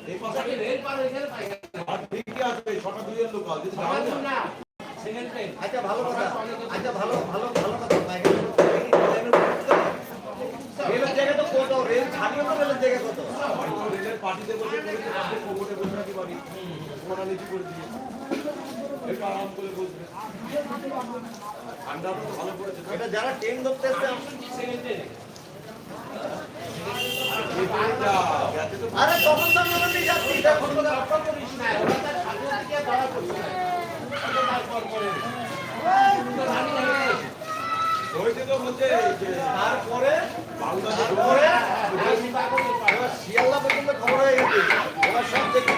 এই পাশে রেল পার হয়ে গেলে পাই আর ঠিকই আছে ছটা দুইয়ের লোকাল যদি ভালো না সেকেন্ড টাইম আচ্ছা ভালো কথা আচ্ছা ভালো কথা রেলের জায়গা তো কত রেল ছাড়িয়ে তো রেলের জায়গা কত রেলের পার্টিতে বসে করেছে পাশে কোমরে বসে রাখি বাড়ি কোমরা নিচু করে দিয়ে একটু আরাম করে বসবে ঠান্ডা তো ভালো পড়েছে এটা যারা ট্রেন ধরতে এসছে সেকেন্ড টাইম আরে তখন তো আমরা নিয়ে যাচ্ছি এখন তো আপনি করিস না ওরা তার সাথে থেকে ধরা পড়ছে তারপর করে হয়েছে তো বলছে যে তারপরে বাংলাদেশ শিয়ালদা পর্যন্ত খবর হয়ে গেছে এবার সব দেখি